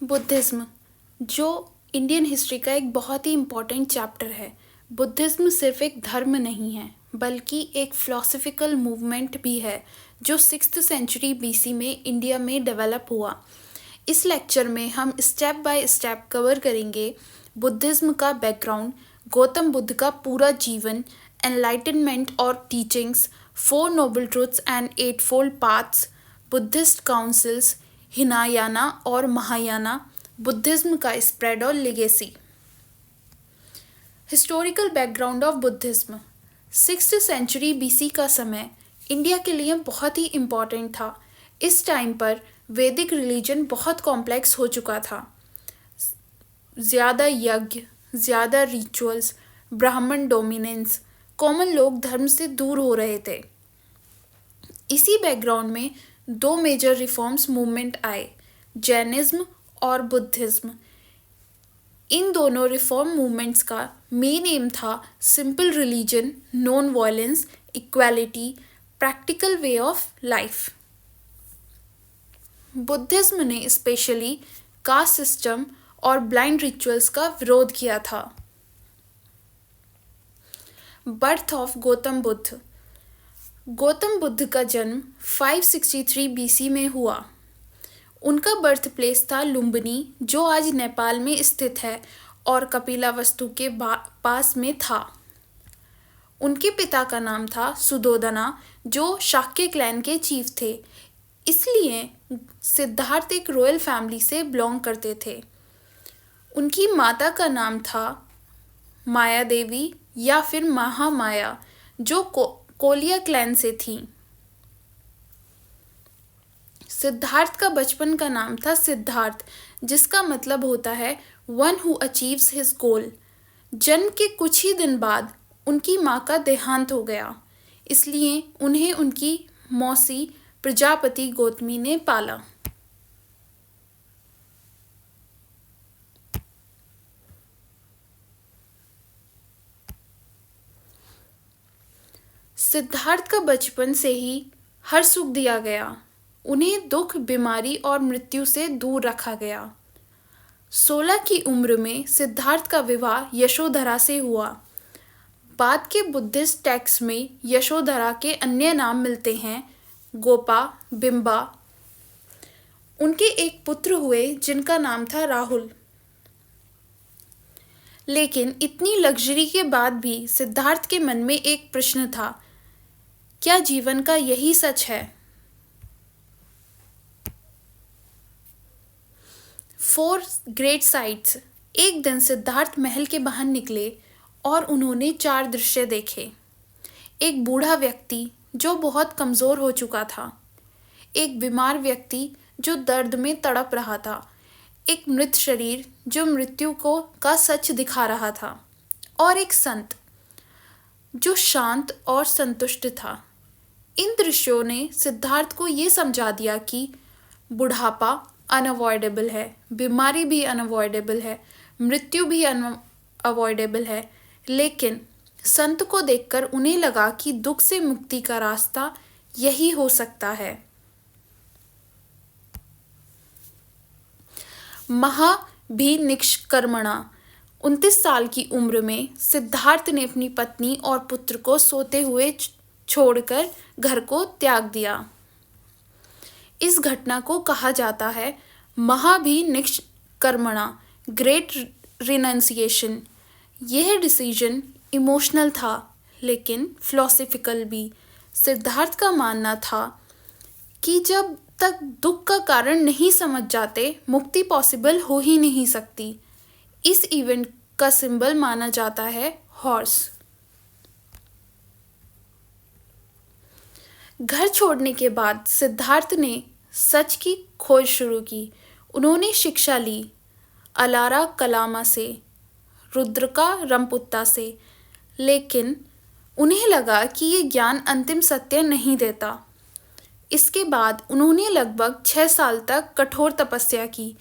Buddhism, जो Indian history का एक बहुत ही इम्पोर्टेंट चैप्टर है। बुद्धिज़्म सिर्फ एक धर्म नहीं है, बल्कि एक फ़िलॉसफिकल मूवमेंट भी है, जो 6th सेंचुरी BC में इंडिया में डेवलप हुआ। इस लेक्चर में हम स्टेप बाय स्टेप कवर करेंगे बुद्धिज़्म का बैकग्राउंड, गौतम बुद्ध का पूरा जीवन, एनलाइटनमेंट और teachings, 4 noble truths and 8 paths, Buddhist councils, Hinayana और महायाना, बुद्धिज़्म का स्प्रेड और legacy. Historical background of Buddhism. 6th century BC का समय इंडिया के लिए बहुत ही इम्पोर्टेंट था। इस टाइम पर वैदिक रिलीजन बहुत कॉम्प्लेक्स हो चुका था। ज़्यादा यज्ञ, ज़्यादा रिचुअल्स, ब्राह्मण डोमिनेंस, कॉमन लोग धर्म से दूर हो रहे थे। इसी बैकग्राउंड में 2 मेजर रिफॉर्म्स मूवमेंट आए, जैनिज्म और बुद्धिज़्म। इन दोनों रिफॉर्म मूवमेंट्स का मेन एम था simple religion, non violence, equality, practical way of life. Buddhism ने स्पेशली कास्ट सिस्टम और ब्लाइंड रिचुअल्स का विरोध किया था। Birth of Gautam Buddha. गौतम बुद्ध का जन्म 563 BC में हुआ। उनका बर्थ प्लेस था लुम्बिनी, जो आज नेपाल में स्थित है और कपिलावस्तु के पास में था। उनके पिता का नाम था सुधोधना, जो शाक्य क्लैन के चीफ थे, इसलिए सिद्धार्थ एक रॉयल फैमिली से बिलोंग करते थे। उनकी माता का नाम था माया देवी या फिर महामाया, जो कोलिया क्लैन से थी। सिद्धार्थ का बचपन का नाम था सिद्धार्थ, जिसका मतलब होता है one who achieves his goal. जन्म के कुछ ही दिन बाद उनकी माँ का देहांत हो गया, इसलिए उन्हें उनकी मौसी प्रजापति गौतमी ने पाला। सिद्धार्थ का बचपन से ही हर सुख दिया गया। उन्हें दुख, बीमारी और मृत्यु से दूर रखा गया। 16 की उम्र में सिद्धार्थ का विवाह यशोधरा से हुआ। बाद के बुद्धिस्ट टेक्स्ट में यशोधरा के अन्य नाम मिलते हैं, गोपा, बिंबा। उनके एक पुत्र हुए जिनका नाम था राहुल। लेकिन इतनी लग्जरी के बाद भी सिद्धार्थ के मन में एक प्रश्न था, क्या जीवन का यही सच है? 4 ग्रेट साइट्स। एक दिन सिद्धार्थ महल के बाहर निकले और उन्होंने 4 दृश्य देखे। एक बूढ़ा व्यक्ति जो बहुत कमज़ोर हो चुका था, एक बीमार व्यक्ति जो दर्द में तड़प रहा था, एक मृत शरीर जो मृत्यु का सच दिखा रहा था, और एक संत जो शांत और संतुष्ट था। इन दृश्यों ने सिद्धार्थ को ये समझा दिया कि बुढ़ापा अनअवॉइडेबल है, बीमारी भी अनअवॉइडेबल है, मृत्यु भी अनअवॉइडेबल है, लेकिन संत को देखकर उन्हें लगा कि दुख से मुक्ति का रास्ता यही हो सकता है। महाभिनिष्कर्मणा। 29 साल की उम्र में सिद्धार्थ ने अपनी पत्नी और पुत्र को सोते हुए छोड़कर घर को त्याग दिया। इस घटना को कहा जाता है महाभिनिष्कर्मणा, ग्रेट रिनंसिएशन। यह डिसीजन इमोशनल था, लेकिन फिलोसफिकल भी। सिद्धार्थ का मानना था कि जब तक दुख का कारण नहीं समझ जाते, मुक्ति पॉसिबल हो ही नहीं सकती। इस इवेंट का सिंबल माना जाता है हॉर्स। घर छोड़ने के बाद सिद्धार्थ ने सच की खोज शुरू की। उन्होंने शिक्षा ली अलारा कलामा से, रुद्रका रमपुत्ता से, लेकिन उन्हें लगा कि ये ज्ञान अंतिम सत्य नहीं देता। इसके बाद उन्होंने लगभग 6 साल तक कठोर तपस्या की।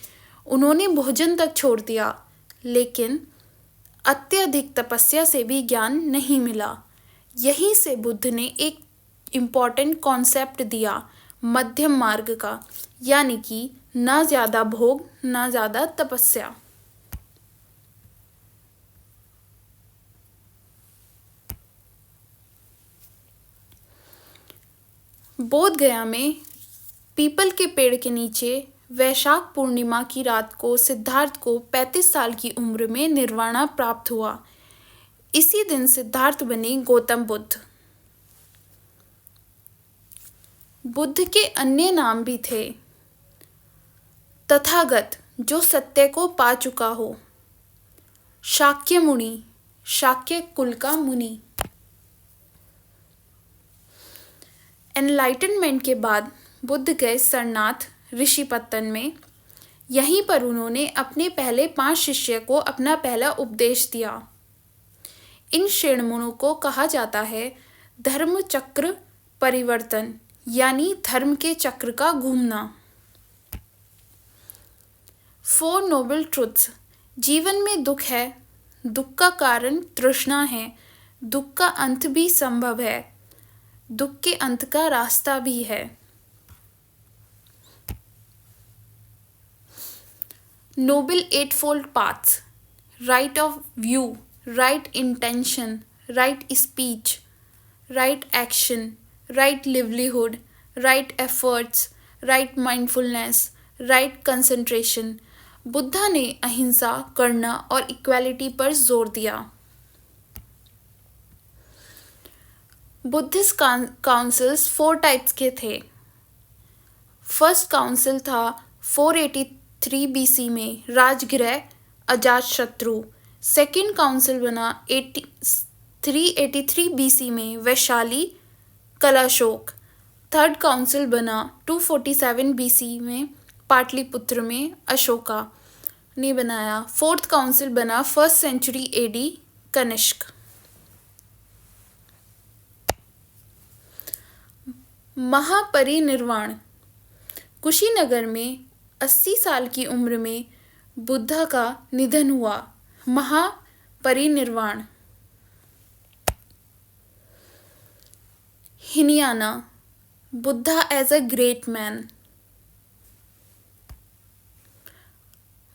उन्होंने भोजन तक छोड़ दिया, लेकिन अत्यधिक तपस्या से भी ज्ञान नहीं मिला। यहीं से बुद्ध ने एक इम्पॉर्टेंट कॉन्सेप्ट दिया, मध्यम मार्ग का, यानी कि ना ज़्यादा भोग ना ज़्यादा तपस्या। बोध गया में पीपल के पेड़ के नीचे वैशाख पूर्णिमा की रात को सिद्धार्थ को 35 साल की उम्र में निर्वाणा प्राप्त हुआ। इसी दिन सिद्धार्थ बने गौतम बुद्ध। बुद्ध के अन्य नाम भी थे। तथागत, जो सत्य को पा चुका हो। शाक्य मुनि, शाक्य कुल का मुनि। एनलाइटनमेंट के बाद बुद्ध गए सरनाथ ऋषिपत्तन में। यहीं पर उन्होंने अपने पहले 5 शिष्य को अपना पहला उपदेश दिया। इन श्रेणियों को कहा जाता है धर्म चक्र परिवर्तन, यानी धर्म के चक्र का घूमना। 4 नोबल ट्रुथ्स। जीवन में दुख है, दुख का कारण तृष्णा है, दुख का अंत भी संभव है, दुख के अंत का रास्ता भी है। Noble 8-fold paths. Right of view, right intention, right speech, right action, right livelihood, right efforts, right mindfulness, right concentration. Buddha ने अहिंसा, करुणा और इक्वालिटी पर जोर दिया। बुद्धिस्ट काउंसिल्स 4 टाइप्स के थे। फर्स्ट काउंसिल था 483 BC में राजगृह अजातशत्रु। सेकेंड काउंसिल बना 383 BC में वैशाली कलाशोक। थर्ड काउंसिल बना 247 BC में पाटलिपुत्र में अशोका ने बनाया। फोर्थ काउंसिल बना 1st सेंचुरी AD कनिष्क। महापरिनिर्वाण। कुशीनगर में 80 साल की उम्र में बुद्धा का निधन हुआ। Mahaparinirvana. Hinayana, Buddha as a great man.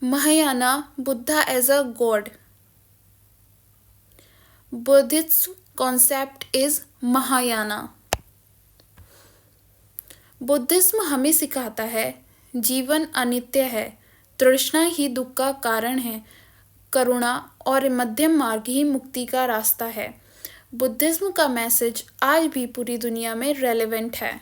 Mahayana, Buddha as a god. Buddhist concept is Mahayana. Buddhism हमें सिखाता है जीवन अनित्य है, तृष्णा ही दुख का कारण है, करुणा और मध्यम मार्ग ही मुक्ति का रास्ता है। बुद्धिज्म का मैसेज आज भी पूरी दुनिया में रेलेवेंट है।